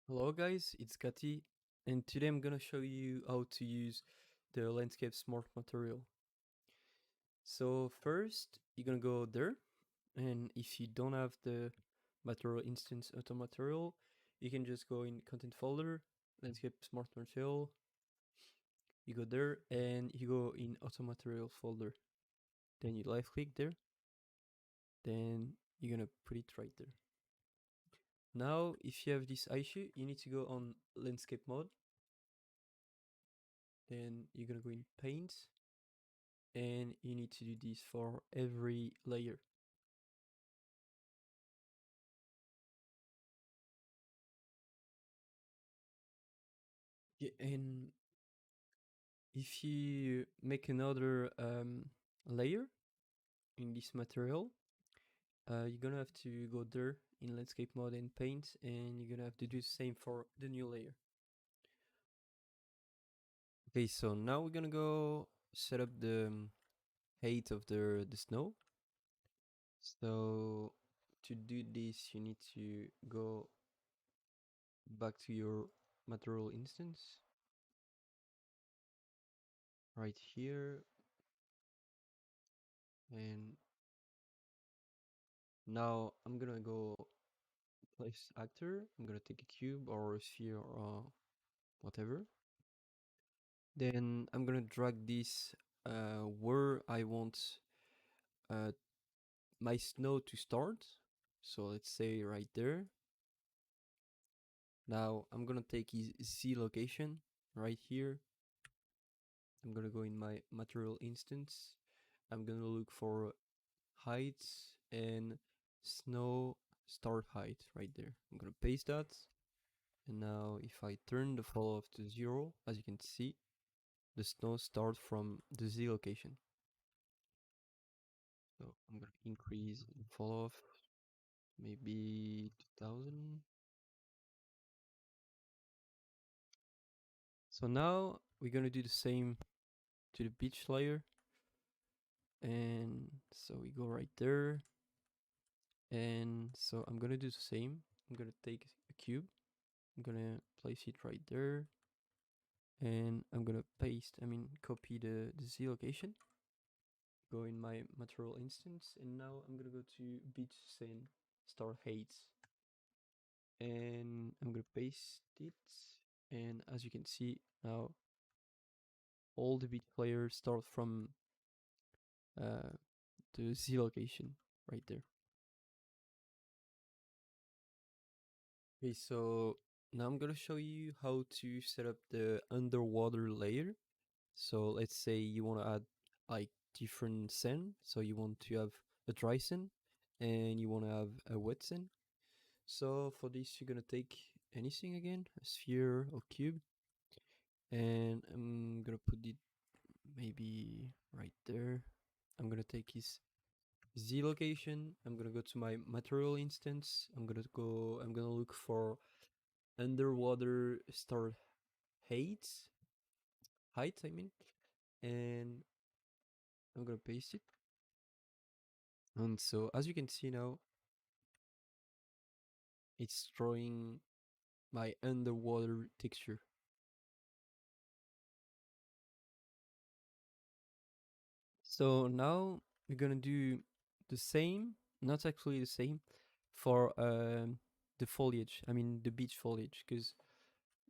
Hello guys, it's Gatyh, and today I'm gonna show you how to use the Landscape Smart Material. So first, you're gonna go there, and if you don't have the material instance auto material, you can just go in content folder, Landscape Smart Material, you go there, and you go in auto material folder. Then you left click there, then you're gonna put it right there. Now, if you have this issue, you need to go on landscape mode, then you're gonna go in paint, and you need to do this for every layer. Yeah, and if you make another layer in this material, you're gonna have to go there in landscape mode and paint, and you're gonna have to do the same for the new layer. Okay, so now we're gonna go set up the height of the snow. So to do this, you need to go back to your material instance right here, and now I'm gonna go place actor. I'm gonna take a cube or a sphere or whatever. Then I'm gonna drag this where I want uh, my snow to start. So let's say right there. Now I'm gonna take his Z location right here. I'm gonna go in my material instance. I'm gonna look for heights and snow start height right there. I'm gonna paste that. And now if I turn the fall off to 0, as you can see, the snow starts from the Z location. So I'm gonna increase the fall off maybe 2000. So now we're gonna do the same to the beach layer. And so we go right there. And so I'm gonna do the same. I'm gonna take a cube. I'm gonna place it right there. And I'm gonna copy the Z location. Go in my material instance. And now I'm gonna go to beach scene start heights. And I'm gonna paste it. And as you can see now, all the beach players start from uh, the Z location right there. Okay, so now I'm gonna show you how to set up the underwater layer. So let's say you want to add like different sand. So you want to have a dry sand and you want to have a wet sand. So for this, you're gonna take anything again, a sphere or cube, and I'm gonna put it maybe right there. I'm gonna take his Z location. I'm gonna go to my material instance. I'm gonna look for underwater start height, and I'm gonna paste it. And so as you can see now, it's drawing my underwater texture. So now we're gonna do the same, not actually the same, for the foliage. The beach foliage, because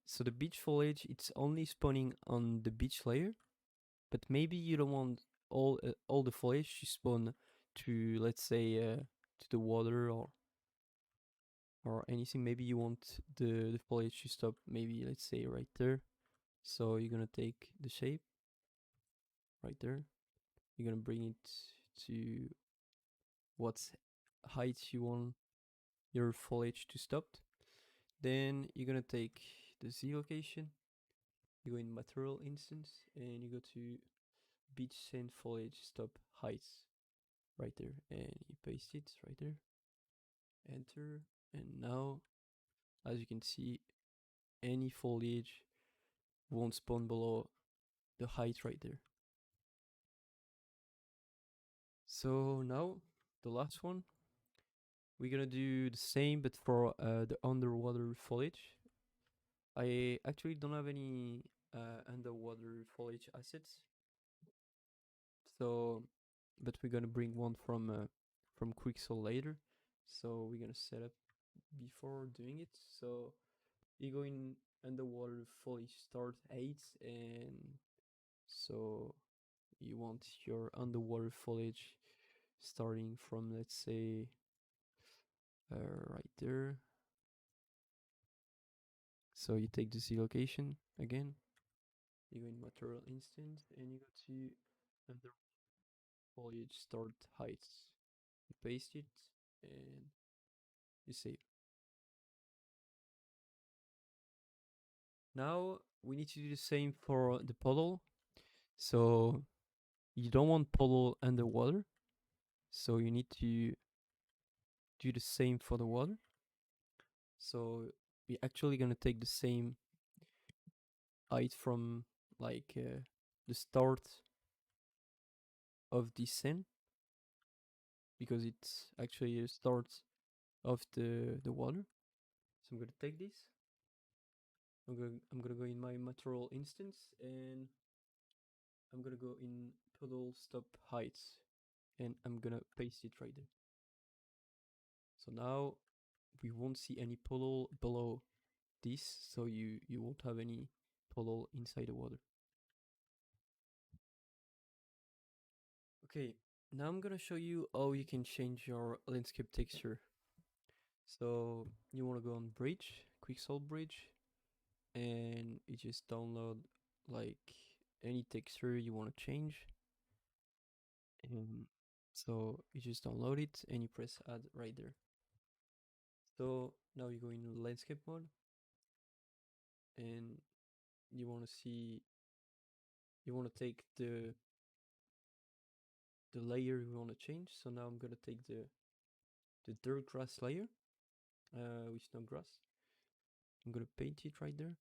so the beach foliage, it's only spawning on the beach layer, but maybe you don't want all the foliage to spawn to, let's say, to the water or anything. Maybe you want the foliage to stop, maybe let's say right there. So you're gonna take the shape right there. You're gonna bring it to what height you want your foliage to stop. Then you're gonna take the Z location, you go in material instance, and you go to beach sand foliage stop heights right there, and you paste it right there, enter, and now as you can see, any foliage won't spawn below the height right there. So now the last one, we're gonna do the same but for the underwater foliage. I actually don't have any underwater foliage assets, so but we're gonna bring one from Quixel later. So we're gonna set up before doing it. So you go in underwater foliage start 8, and so you want your underwater foliage starting from, let's say, right there. So you take the Z location again, you go in material instance, and you go to under foliage start heights. You paste it and you save. Now we need to do the same for the puddle. So you don't want puddle underwater, so you need to do the same for the water. So we're actually gonna take the same height from like the start of the scene, because it's actually a start of the water. So I'm gonna take this. I'm gonna go in my material instance, and I'm gonna go in puddle stop heights, and I'm gonna paste it right there. So now we won't see any puddle below this, so you won't have any puddle inside the water. Okay, now I'm gonna show you how you can change your landscape texture. So you want to go on bridge, Quixel bridge, and you just download like any texture you want to change. And so you just download it and you press add right there. So now you go in landscape mode, and you want to see, you want to take the layer you want to change. So now I'm gonna take the dirt grass layer with no grass. I'm gonna paint it right there.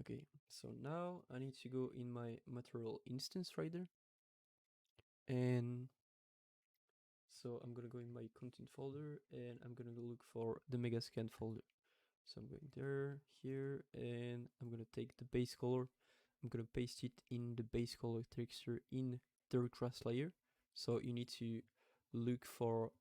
Okay, so now I need to go in my material instance right there, and so I'm gonna go in my content folder, and I'm gonna look for the Megascan folder. So I'm going there, here, and I'm gonna take the base color. I'm gonna paste it in the base color texture in dirt grass layer. So you need to look for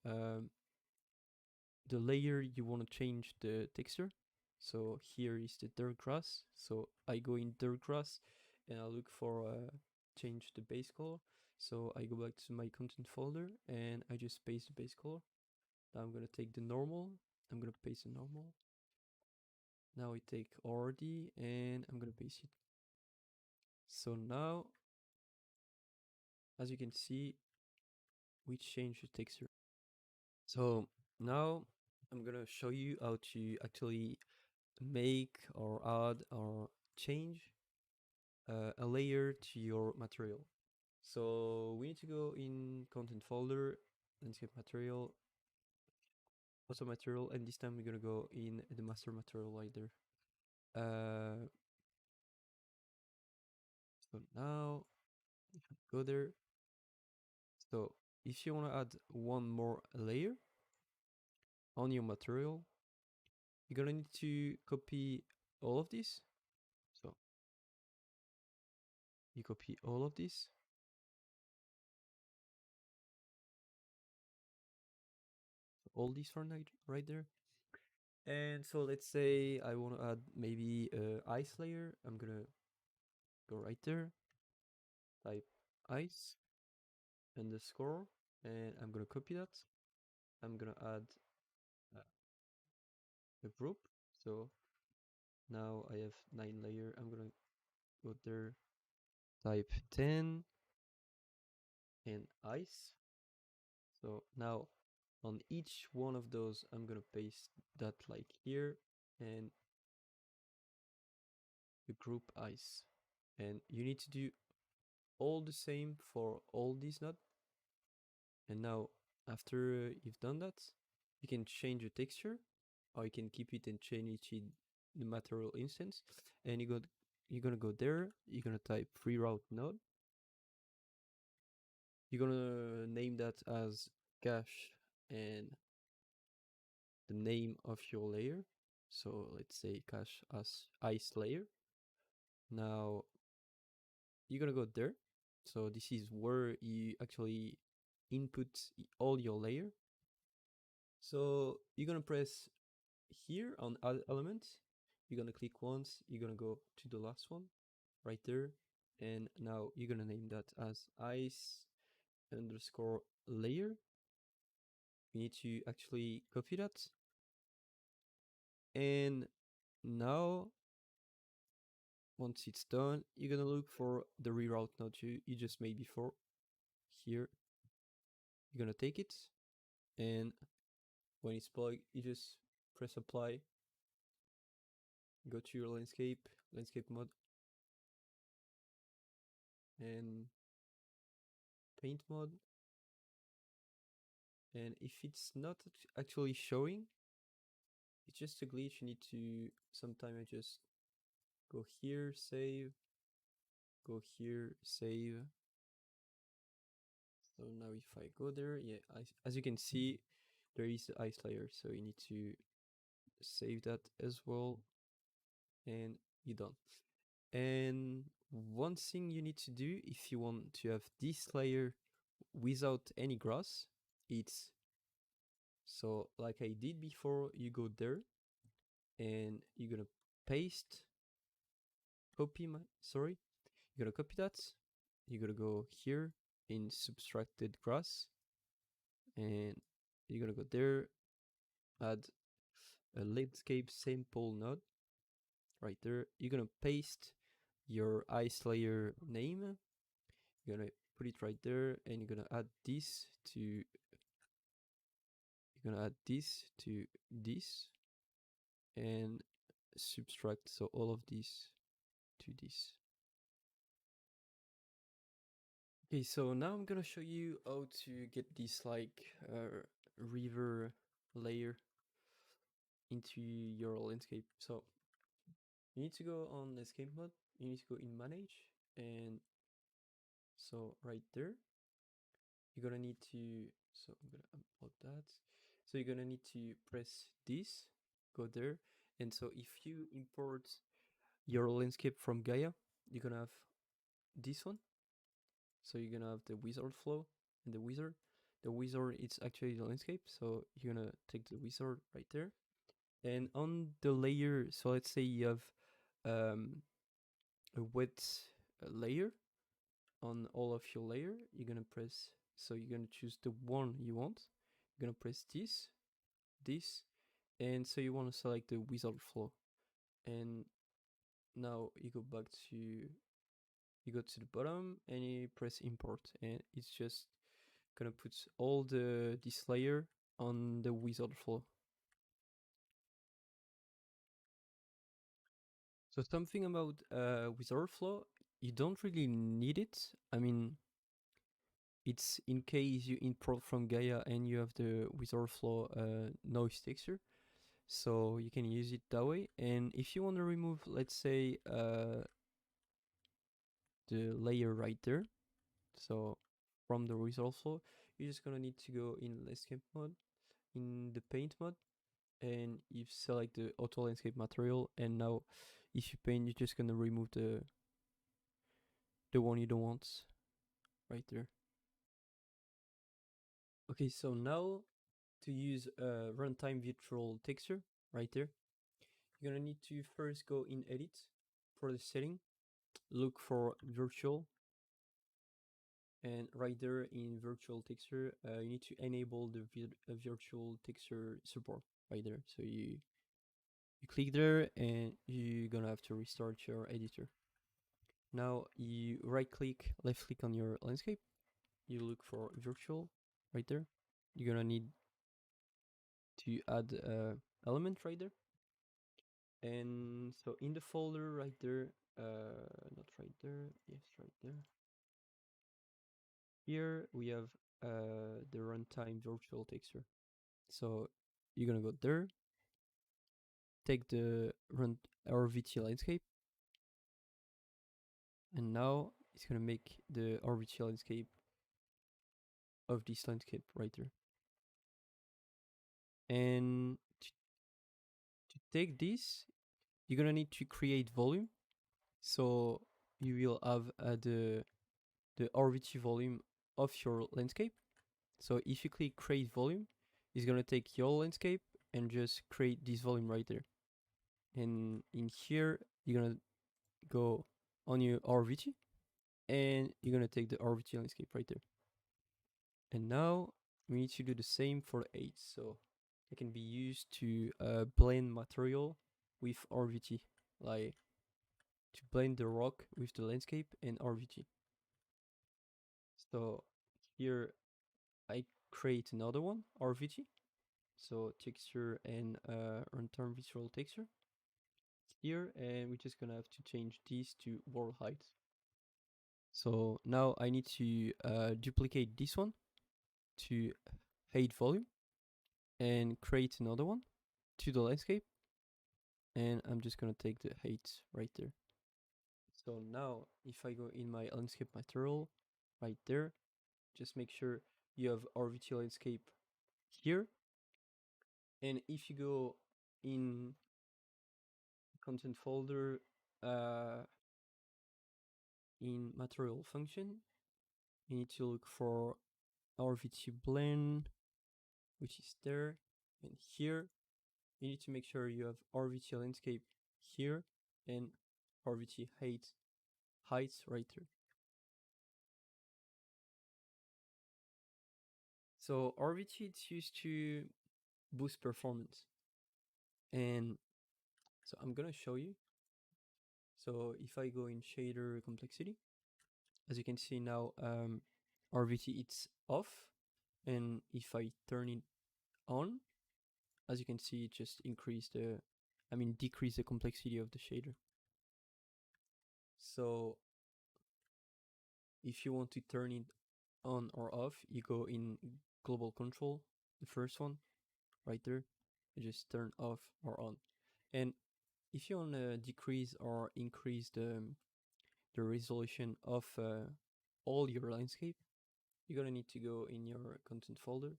the layer you want to change the texture. So here is the dirt grass. So I go in dirt grass and I look for change the base color. So I go back to my content folder and I just paste the base color. Now I'm gonna take the normal. I'm gonna paste the normal. Now I take RD and I'm gonna paste it. So now, as you can see, we change the texture. So now I'm gonna show you how to actually make or add or change a layer to your material. So we need to go in content folder, landscape material, also material, and this time we're gonna go in the master material right there. So now if you go there, so if you want to add one more layer on your material, you're gonna need to copy all of this. So you copy all of this, all these right there. And so let's say I want to add maybe a ice layer. I'm gonna go right there, type ice underscore, and I'm gonna copy that. I'm gonna add a group. So now I have 9 layer. I'm gonna go there, type 10 and ice. So now on each one of those, I'm gonna paste that like here and the group ice. And you need to do all the same for all these nodes. And now after you've done that, you can change the texture, or you can keep it and change it in the material instance. And you're gonna go there, you're gonna type free route node. You're gonna name that as Gatyh and the name of your layer. So let's say cache as ice layer. Now you're gonna go there. So this is where you actually input all your layer. So you're gonna press here on add element. You're gonna click once, you're gonna go to the last one right there, and now you're gonna name that as ice underscore layer. You need to actually copy that, and now once it's done, you're gonna look for the reroute node you just made before. Here you're gonna take it, and when it's plugged, you just press apply, go to your landscape mode, and paint mode. And if it's not actually showing, it's just a glitch. You need to sometimes just go here, save, go here, save. So now if I go there, yeah, as you can see, there is the ice layer. So you need to save that as well, and you're done. And one thing you need to do if you want to have this layer without any grass, it's so like I did before, you go there and you're gonna paste, you're gonna copy that, you're gonna go here in subtracted grass, and you're gonna go there, add a landscape sample node right there. You're gonna paste your ice layer name, you're gonna put it right there, and you're gonna add this to this, and subtract so all of this to this. Okay, so now I'm gonna show you how to get this like river layer into your landscape. So you need to go on escape mode, you need to go in manage, and so right there you're gonna need to, so I'm gonna unplug that. So you're gonna need to press this, go there, and so if you import your landscape from Gaia, you're gonna have this one. So you're gonna have the wizard flow and the wizard. The wizard is actually the landscape, so you're gonna take the wizard right there. And on the layer, so let's say you have a wet layer on all of your layer, you're gonna press, so you're gonna choose the one you want. You're gonna press this, and so you want to select the wizard flow. And now you go back to, you go to the bottom and you press import, and it's just gonna put all this layer on the wizard flow. So something about wizard flow, you don't really need it. I mean, it's in case you import from Gaia and you have the wizard flow noise texture, so you can use it that way. And if you want to remove, let's say, the layer right there, so from the wizard flow, you're just gonna need to go in landscape mode, in the paint mode, and you select the auto landscape material, and now if you paint, you're just gonna remove the one you don't want right there. Okay, so now to use a runtime virtual texture right there, you're gonna need to first go in edit for the setting, look for virtual, and right there in virtual texture, you need to enable the virtual texture support right there. So you click there and you're gonna have to restart your editor. Now you right click, left click on your landscape, you look for virtual right there. You're gonna need to add element right there. And so in the folder right there, not right there, yes, right there. Here we have the runtime virtual texture. So you're gonna go there, take the RVT landscape, and now it's gonna make the RVT landscape of this landscape right there. And to take this, you're gonna need to create volume. So you will have the RVT volume of your landscape. So if you click create volume, it's gonna take your landscape and just create this volume right there. And in here, you're gonna go on your RVT and you're gonna take the RVT landscape right there. And now we need to do the same for the 8. So it can be used to blend material with RVT, like to blend the rock with the landscape and RVT. So here I create another one, RVT. So texture and runtime visual texture here, and we're just gonna have to change this to Puddle Height. So now I need to duplicate this one to height volume and create another one to the landscape, and I'm just gonna take the height right there. So now if I go in my landscape material right there, just make sure you have RVT landscape here, and if you go in content folder in material function, you need to look for RVT Blend, which is there, and here you need to make sure you have RVT landscape here and RVT height right there. So RVT it's used to boost performance, and so I'm gonna show you. So if I go in shader complexity, as you can see now, RVT it's off, and if I turn it on, as you can see, it just decrease the complexity of the shader. So if you want to turn it on or off, you go in global control, the first one right there, you just turn off or on. And if you want to decrease or increase the resolution of all your landscape, you're gonna need to go in your content folder,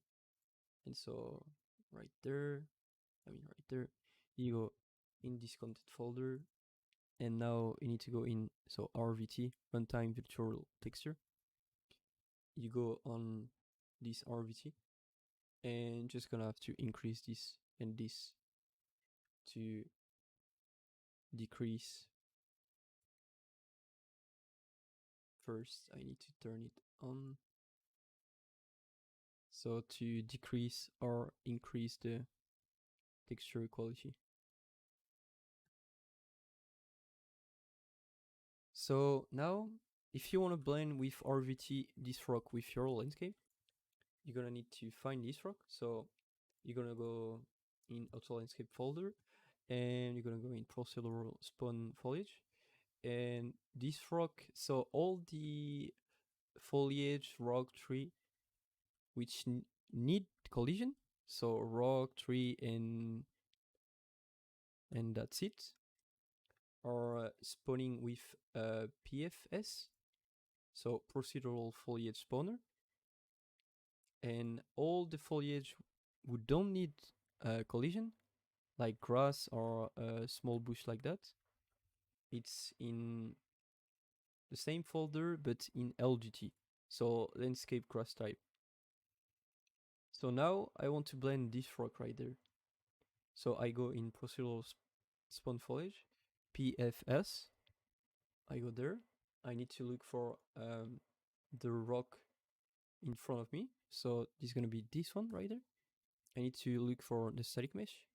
and so right there, you go in this content folder, and now you need to go in, so RVT, Runtime Virtual Texture. You go on this RVT, and just gonna have to increase this and this to decrease. First, I need to turn it on. So to decrease or increase the texture quality. So now, if you want to blend with RVT this rock with your landscape, you're gonna need to find this rock. So you're gonna go in Auto Landscape folder, and you're gonna go in Procedural Spawn Foliage, and this rock. So all the foliage, rock, tree, which need collision. So rock, tree, and that's it. Are spawning with PFS, so Procedural Foliage Spawner, and all the foliage who don't need collision, like grass or a small bush like that, it's in the same folder but in LGT, so landscape grass type. So now I want to blend this rock right there. So I go in Procedural Spawn Foliage, PFS, I go there. I need to look for the rock in front of me. So this is gonna be this one right there. I need to look for the static mesh.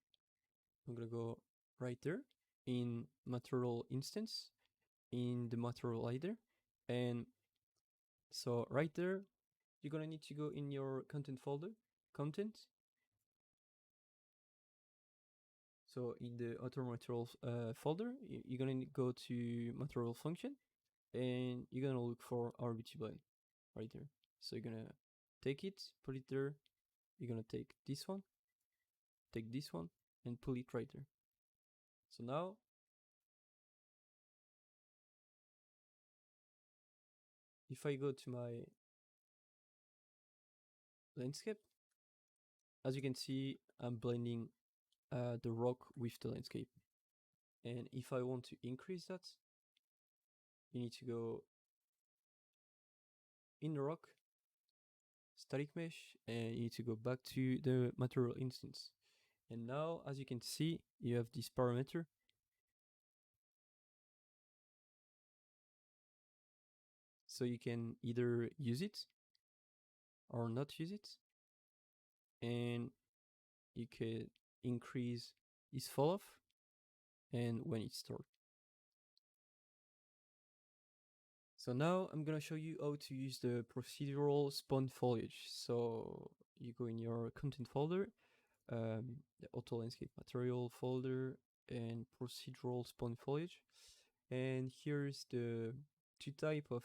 I'm gonna go right there in material instance, in the material either. And so right there, you're gonna need to go in your content folder, content. So in the auto material folder, you're gonna go to material function, and you're gonna look for RVT Blend right there. So you're gonna take it, put it there. You're gonna take this one, and pull it right there. So now, if I go to my landscape, as you can see, I'm blending the rock with the landscape. And if I want to increase that, you need to go in the rock, static mesh, and you need to go back to the material instance. And now, as you can see, you have this parameter. So you can either use it or not use it. And you can increase its fall off and when it's stored. So now I'm gonna show you how to use the procedural spawn foliage. So you go in your content folder, the auto landscape material folder, and procedural spawn foliage. And here's the two type of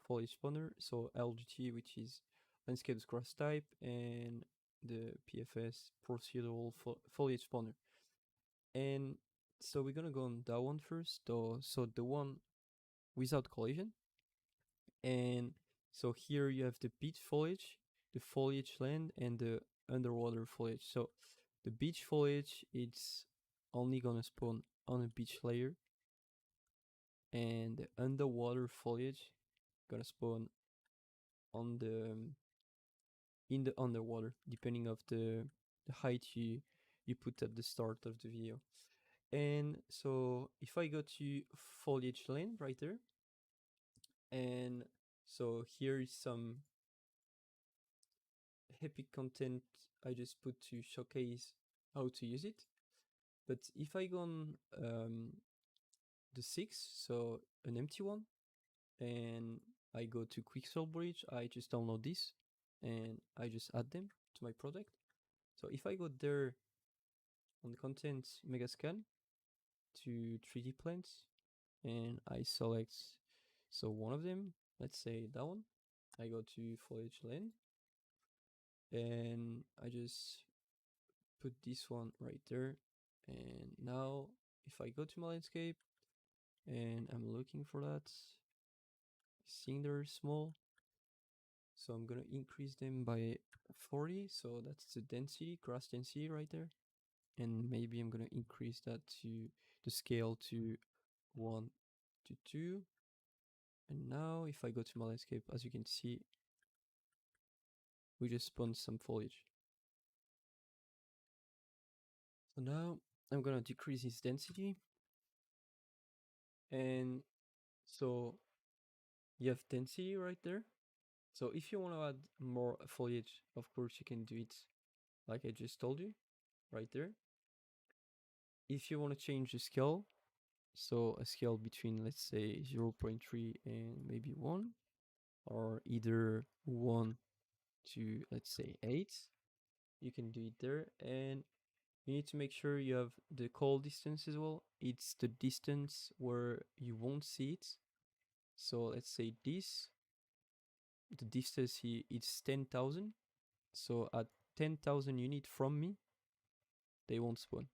foliage spawner. So LGT, which is landscape's grass type, and the PFS procedural foliage spawner. And so we're gonna go on that one first, though. So the one without collision. And so here you have the beach foliage, the foliage land, and the underwater foliage. So the beach foliage, it's only gonna spawn on a beach layer, and the underwater foliage gonna spawn on the in the underwater, depending of the height you put at the start of the video. And so if I go to foliage land right there, and so here is some epic content I just put to showcase how to use it. But if I go on the 6, so an empty one, and I go to Quicksolve Bridge, I just download this and I just add them to my project. So if I go there on the content Megascan to 3D plants, and I select so one of them, let's say that one, I go to Foliage Land, and I just put this one right there. And now if I go to my landscape and I'm looking for that, seeing they're small, so I'm gonna increase them by 40. So that's the density, grass density right there. And maybe I'm gonna increase that to the scale to 1 to 2. And now if I go to my landscape, as you can see, we just spawned some foliage. So now I'm gonna decrease its density. And so you have density right there. So if you want to add more foliage, of course you can do it like I just told you, right there. If you want to change the scale, so a scale between, let's say, 0.3 and maybe 1, or either 1 to, let's say, 8, you can do it there. And you need to make sure you have the call distance as well. It's the distance where you won't see it. So let's say this, the distance here is 10,000. So at 10,000 units from me, they won't spawn.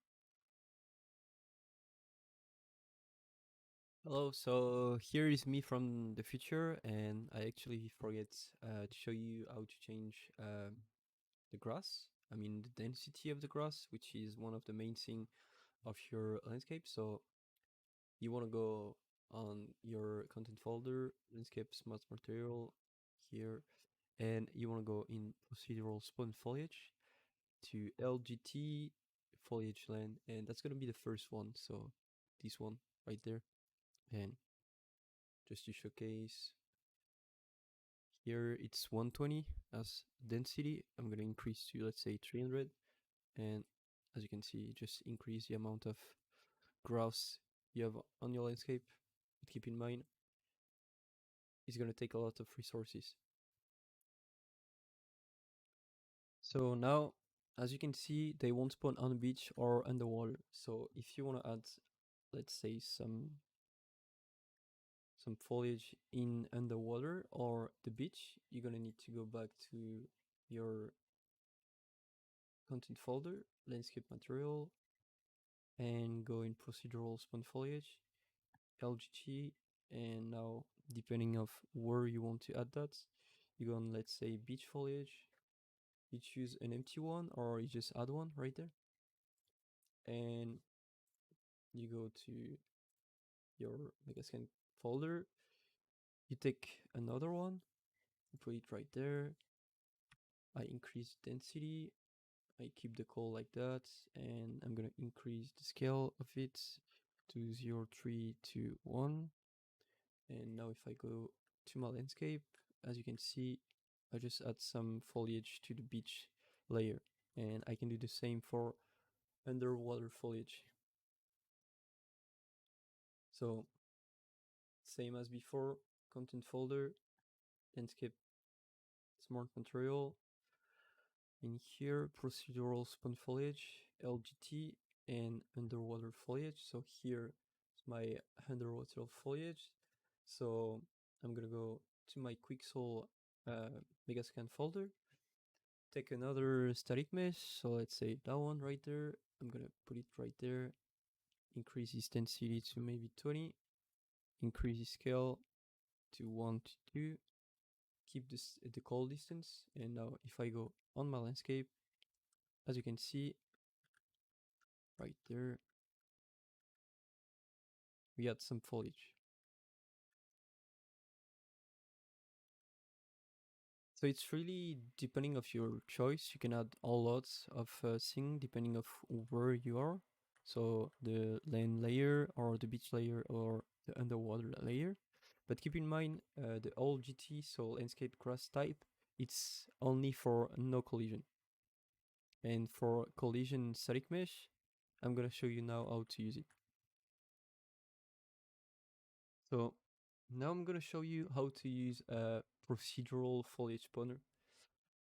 Hello, so here is me from the future, and I actually forget to show you how to change the grass. I mean the density of the grass, which is one of the main thing of your landscape. So you want to go on your content folder, LandscapeSmartMaterial here, and you want to go in procedural spawn foliage to LGT foliage land, and that's gonna be the first one. So this one right there. And just to showcase, here it's 120 as density. I'm gonna increase to, let's say, 300, and as you can see, just increase the amount of grass you have on your landscape. But keep in mind, it's gonna take a lot of resources. So now, as you can see, they won't spawn on the beach or underwater. So if you want to add, let's say, some foliage in underwater or the beach, you're gonna need to go back to your content folder, landscape material, and go in procedural spawn foliage, LGT, and now depending of where you want to add that, you go on, let's say, beach foliage, you choose an empty one or you just add one right there. and you go to your Megascan folder, you take another one, you put it right there, I increase density, I keep the call like that, and I'm gonna increase the scale of it to 0, 3, 2, 1. And now if I go to my landscape, as you can see, I just add some foliage to the beach layer, and I can do the same for underwater foliage. So same as before, content folder, landscape smart material, in here procedural spawn foliage, LGT, and underwater foliage. So here is my underwater foliage. So I'm gonna go to my Quixel Megascan folder, take another static mesh, so let's say that one right there, I'm gonna put it right there, increase its density to maybe 20, increase the scale to 1 to 2, keep this the call distance, and now if I go on my landscape, as you can see right there, we add some foliage. So it's really depending of your choice. You can add a lot of thing depending of where you are. So the land layer or the beach layer or the underwater layer. But keep in mind the old GT, so landscape grass type, it's only for no collision. And for collision static mesh, I'm gonna show you now how to use it. So now I'm gonna show you how to use a procedural foliage spawner.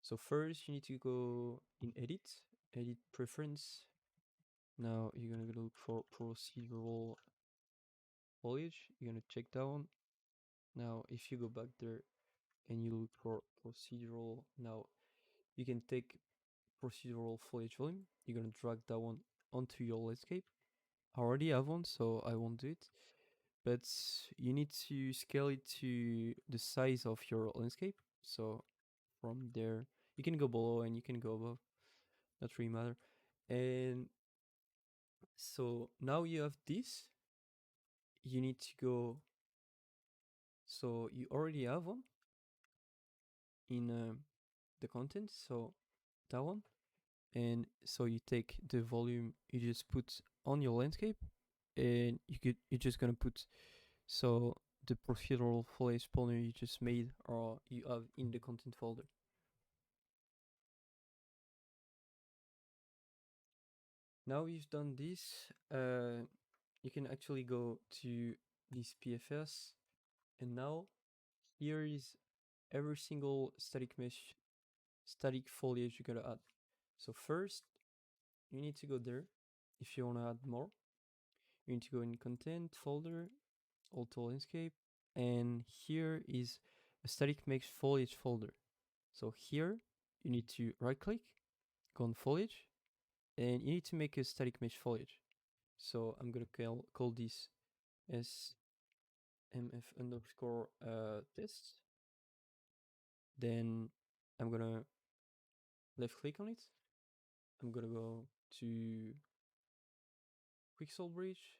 So first you need to go in edit preference. Now you're gonna look for procedural foliage. You're gonna check that one. Now if you go back there and you look for procedural, now you can take procedural foliage volume. You're gonna drag that one onto your landscape. I already have one, so I won't do it. But you need to scale it to the size of your landscape. So from there, you can go below and you can go above. Not really matter. And so now you have this. You need to go. So you already have one in the content. So that one. And so you take the volume you just put on your landscape, and you're just gonna put so the procedural foliage spawner you just made or you have in the content folder. Now you've done this, you can actually go to this PFS, and now here is every single static mesh, static foliage you gotta add. So first, you need to go there. If you wanna add more, you need to go in content folder, auto landscape, and here is a static mesh foliage folder. So here you need to right click, go on foliage, and you need to make a static mesh foliage. So I'm gonna call this smf underscore test. Then I'm gonna left click on it. I'm gonna go to Quixel Bridge,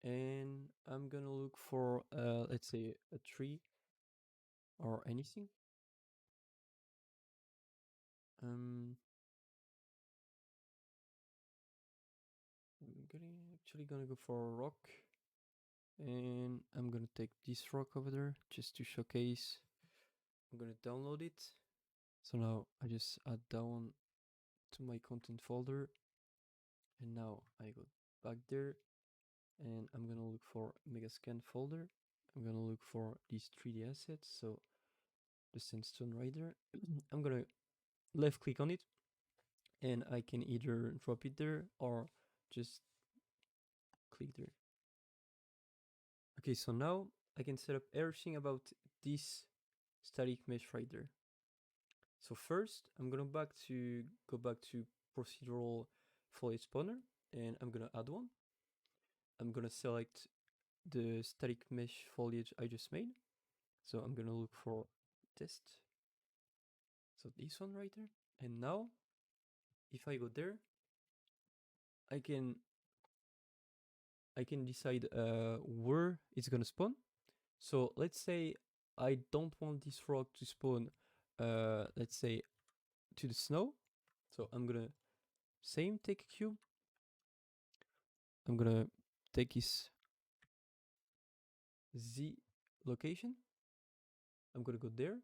and I'm gonna look for let's say a tree or anything. I'm actually gonna go for a rock, and I'm gonna take this rock over there just to showcase. I'm gonna download it. So now I just add that one to my content folder, and now I go back there, and I'm gonna look for Megascan folder. I'm gonna look for these 3D assets, so the sandstone right there. I'm gonna left click on it, and I can either drop it there or just click there. Okay, so now I can set up everything about this static mesh right there. So first, I'm gonna go back to procedural foliage spawner, and I'm gonna add one. I'm gonna select the static mesh foliage I just made. So I'm gonna look for test. So this one right there. And now if I go there, I can decide where it's gonna spawn. So let's say I don't want this rock to spawn, let's say to the snow. So I'm gonna same take a cube. I'm gonna take his Z location. I'm gonna go there.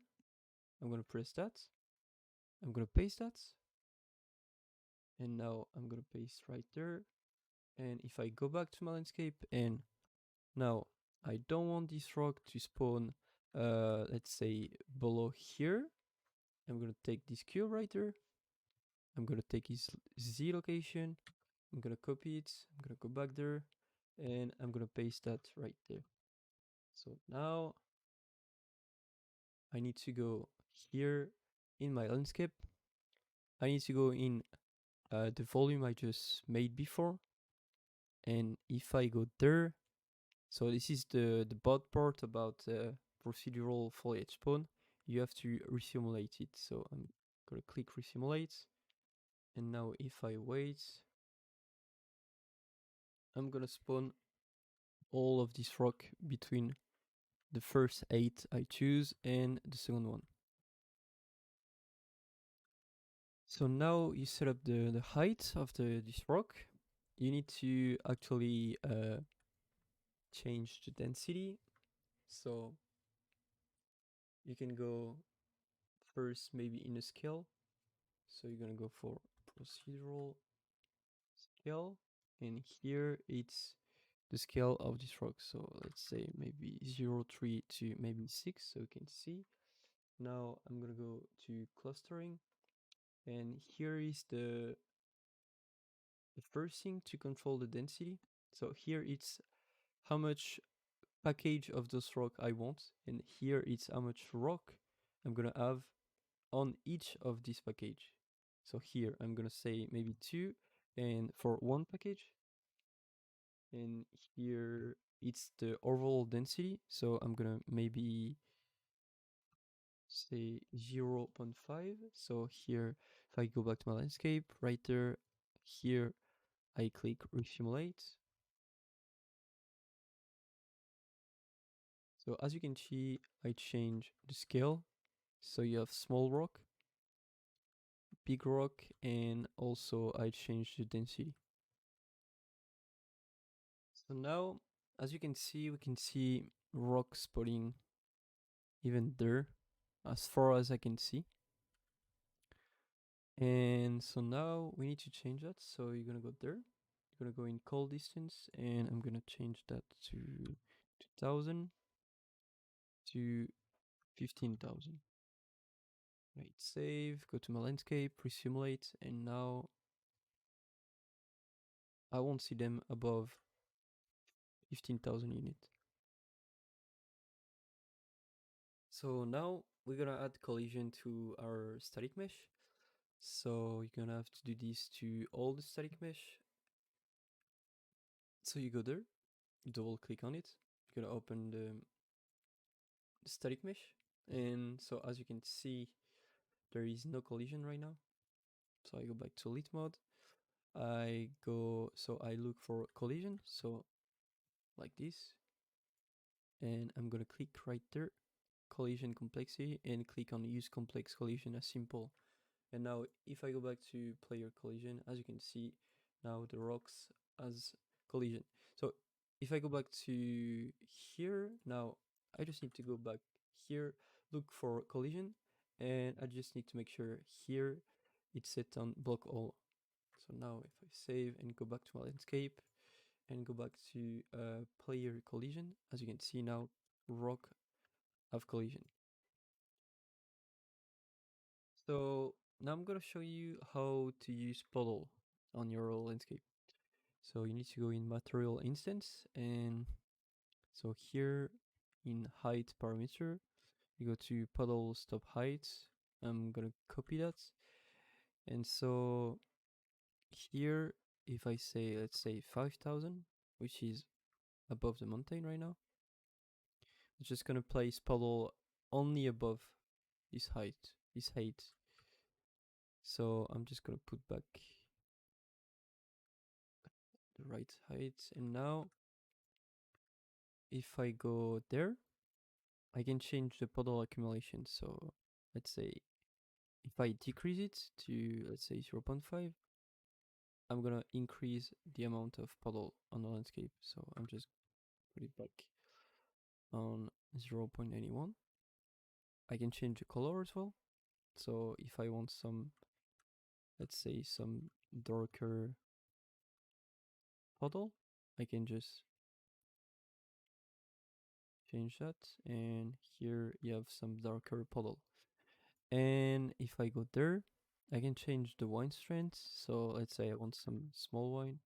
I'm gonna press that. I'm gonna paste that. And now I'm gonna paste right there. And if I go back to my landscape and now I don't want this rock to spawn, let's say below here. I'm gonna take this cube right there. I'm gonna take his Z location. I'm gonna copy it. I'm gonna go back there and I'm gonna paste that right there. So now I need to go here in my landscape. I need to go in the volume I just made before. And if I go there, so this is the bad part about procedural foliage spawn. You have to resimulate it. So I'm gonna click resimulate. And now if I wait, I'm gonna spawn all of this rock between the first 8 I choose and the second one. So now you set up the height of this rock. You need to actually change the density. So you can go first maybe in a scale. So you're gonna go for procedural scale, and here it's the scale of this rock. So let's say maybe 0.3 to maybe 6, so you can see. Now I'm gonna go to clustering, and here is the first thing to control the density. So here it's how much package of those rock I want, and here it's how much rock I'm gonna have on each of this package. So here I'm gonna say maybe 2 and for one package, and here it's the overall density, so I'm gonna maybe say 0.5. So here if I go back to my landscape right there, here I click resimulate. So as you can see, I change the scale. So you have small rock, big rock, and also I change the density. So now, as you can see, we can see rock spotting even there, as far as I can see. And so now we need to change that. So you're gonna go there. You're gonna go in call distance, and I'm gonna change that to 2000 to 15,000. Right, save, go to my landscape, resimulate, and now I won't see them above 15,000 units. So now we're gonna add collision to our static mesh. So you're gonna have to do this to all the static mesh. So you go there, you double click on it, you're gonna open the static mesh. And so as you can see, there is no collision right now. So I go back to lit mode. I look for collision, so like this. And I'm gonna click right there, collision complexity, and click on use complex collision as simple. And now if I go back to player collision, as you can see, now the rocks as collision. So if I go back to here, now I just need to go back here, look for collision, and I just need to make sure here it's set on block all. So now if I save and go back to my landscape and go back to player collision, as you can see now, rock have collision. So now I'm gonna show you how to use Puddle on your landscape. So you need to go in material instance, and so here in height parameter, you go to Puddle stop height. I'm gonna copy that. And so here, if I say, let's say 5,000, which is above the mountain right now, I'm just gonna place Puddle only above this height, So I'm just gonna put back the right height, and now if I go there, I can change the puddle accumulation. So let's say if I decrease it to, let's say 0.5, I'm gonna increase the amount of puddle on the landscape. So I'm just put it back on 0.91. I can change the color as well. So if I want some, let's say some darker puddle, I can just change that, and here you have some darker puddle. And if I go there, I can change the wine strength. So let's say I want some small wine,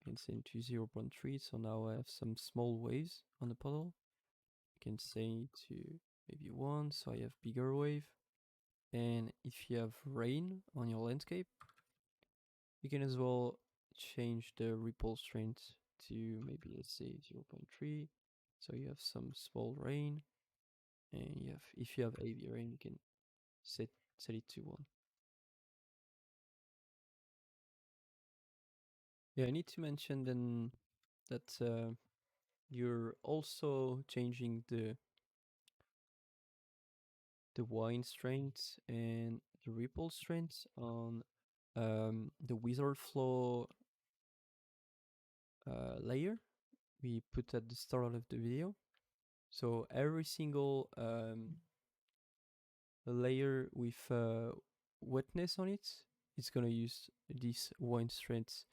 I can set to 0.3, so now I have some small waves on the puddle. I can say to maybe 1, so I have bigger wave. And if you have rain on your landscape, you can as well change the ripple strength to maybe, let's say 0.3, so you have some small rain. And you have, if you have heavy rain, you can set it to 1. Yeah, I need to mention then that you're also changing the wine strength and the ripple strength on the wizard flow layer we put at the start of the video. So every single layer with wetness on it, it's gonna use this wine strength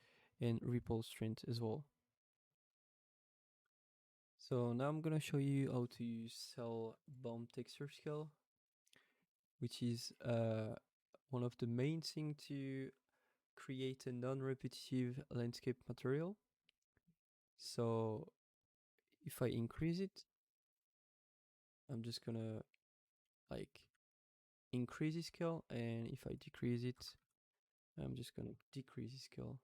and ripple strength as well. So now I'm gonna show you how to use CellBombTextureScale, which is one of the main things to create a non-repetitive landscape material. So if I increase it, I'm just gonna like increase the scale, and if I decrease it, I'm just gonna decrease the scale.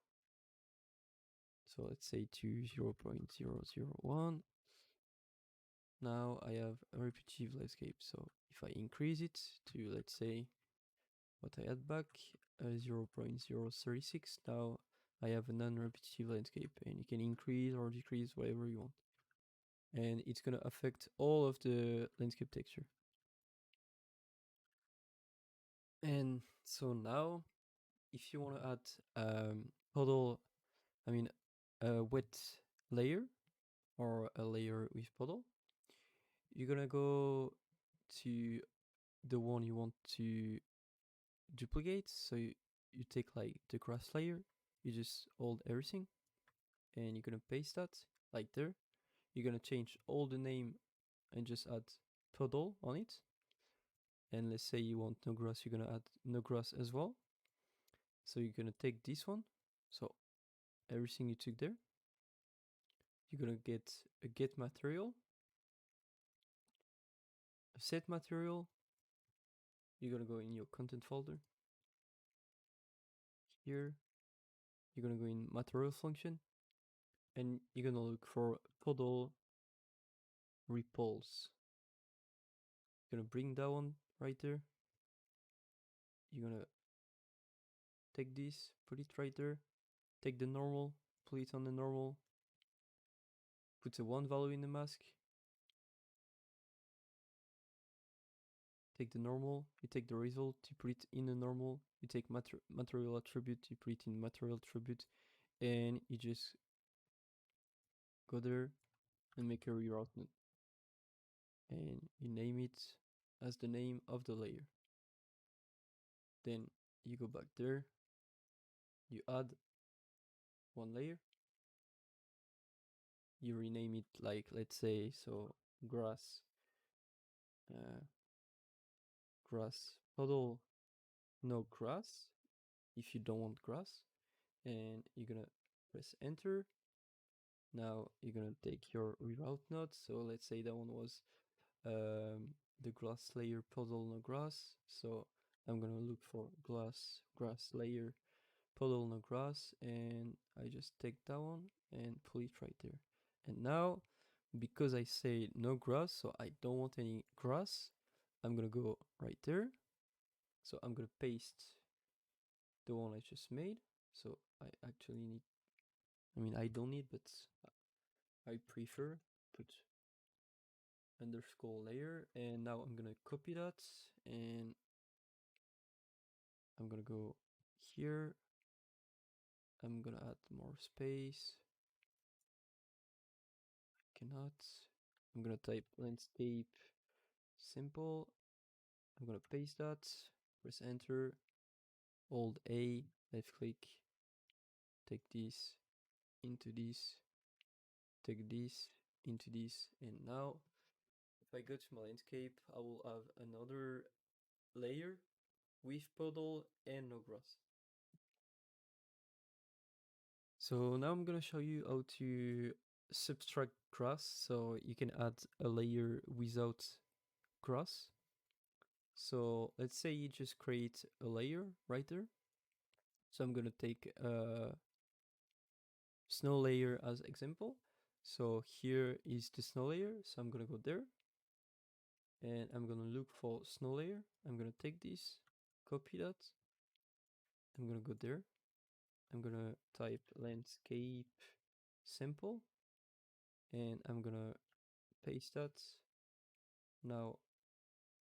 So let's say to 0.001. Now I have a repetitive landscape. So if I increase it to, let's say, what I had back, 0.036, now I have a non-repetitive landscape, and you can increase or decrease whatever you want. And it's gonna affect all of the landscape texture. And so now, if you want to add puddle, I mean a wet layer or a layer with puddle, you're gonna go to the one you want to duplicate. So you take like the grass layer, you just hold everything, and you're gonna paste that like there. You're gonna change all the name and just add puddle on it. And let's say you want no grass, you're gonna add no grass as well. So you're gonna take this one, so everything you took there, you're gonna get a get material, a set material. You're gonna go in your content folder. Here, you're gonna go in material function, and you're gonna look for puddle repulse. You're gonna bring that one right there. You're gonna take this, put it right there, take the normal, put it on the normal, put the 1 value in the mask, take the normal, you take the result, you put it in the normal, you take material attribute, you put it in material attribute, and you just go there and make a reroute node. And you name it as the name of the layer. Then you go back there, you add 1 layer, you rename it like, let's say, so grass, grass puddle, no grass, if you don't want grass, and you're gonna press enter. Now you're gonna take your reroute node. So let's say that one was the grass layer puddle no grass. So I'm gonna look for grass layer puddle no grass, and I just take that one and put it right there. And now, because I say no grass, so I don't want any grass, I'm gonna go right there. So I'm gonna paste the one I just made. So I actually need, I mean, I don't need, but I prefer put underscore layer. And now I'm gonna copy that and I'm gonna go here. I'm gonna add more space. I cannot. I'm gonna type landscape simple. I'm gonna paste that, press enter, hold A, left click, take this into this, take this into this, and now if I go to my landscape, I will have another layer with puddle and no grass. So now I'm gonna show you how to subtract grass, so you can add a layer without grass. So let's say you just create a layer right there. So I'm gonna take a snow layer as example. So here is the snow layer. So I'm gonna go there and I'm gonna look for snow layer. I'm gonna take this, copy that. I'm gonna go there. I'm gonna type landscape simple and I'm gonna paste that. Now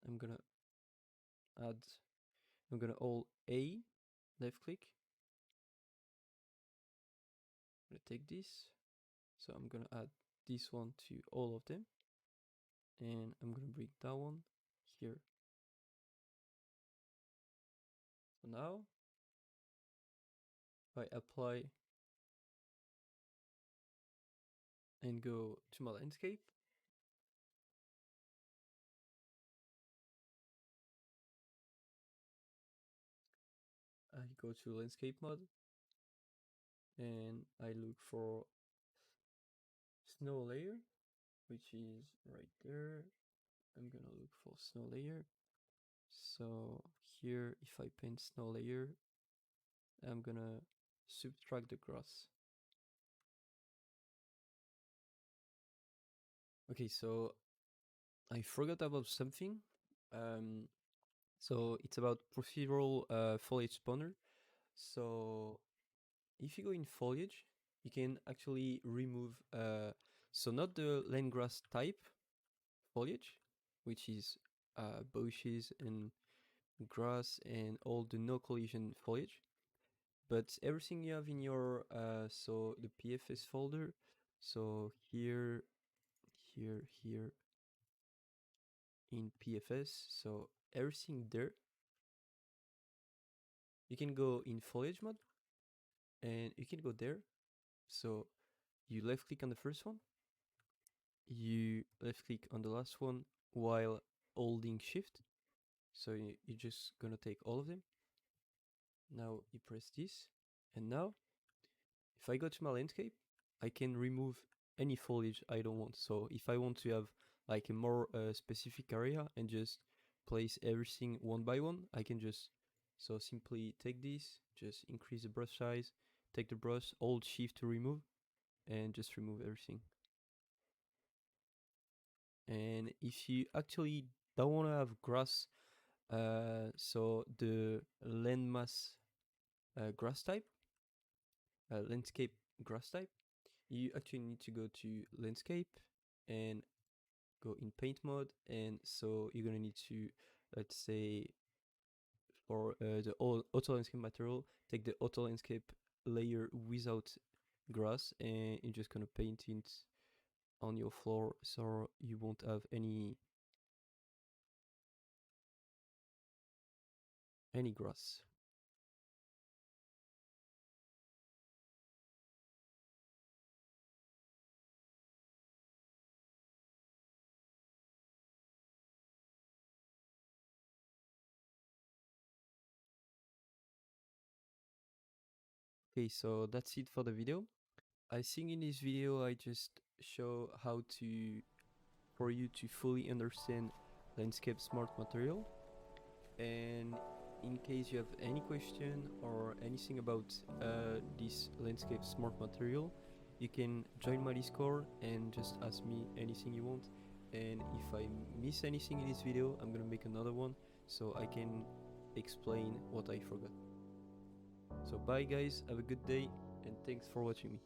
I'm gonna add, I'm gonna hold A, left click. I'm gonna take this. So I'm gonna add this one to all of them. And I'm gonna bring that one here. So now I apply and go to my landscape. I go to landscape mode and I look for snow layer, which is right there. I'm gonna look for snow layer. So here, if I paint snow layer, I'm gonna subtract the grass. Okay, so I forgot about something. So it's about procedural foliage spawner. So if you go in foliage, you can actually remove, so not the land grass type foliage, which is bushes and grass and all the no collision foliage, but everything you have in your, so the PFS folder, so here, here in PFS, so everything there, you can go in foliage mode and you can go there. So you left click on the first one, you left click on the last one while holding shift. So you're just gonna take all of them. Now you press this, and now if I go to my landscape, I can remove any foliage I don't want. So if I want to have like a more specific area and just place everything one by one, I can just so simply take this, just increase the brush size, take the brush, hold shift to remove, and just remove everything. And if you actually don't want to have grass, so the landmass grass type, landscape grass type, you actually need to go to landscape and go in paint mode. And so you're gonna need to, let's say, for the auto landscape material, take the auto landscape layer without grass, and you're just gonna paint it on your floor so you won't have any grass. Okay, so that's it for the video. I think in this video I just show how to, for you to fully understand LandscapeSmartMaterial. And in case you have any question or anything about this LandscapeSmartMaterial, you can join my Discord and just ask me anything you want. And if I miss anything in this video, I'm gonna make another one so I can explain what I forgot. So bye guys, have a good day, and thanks for watching me.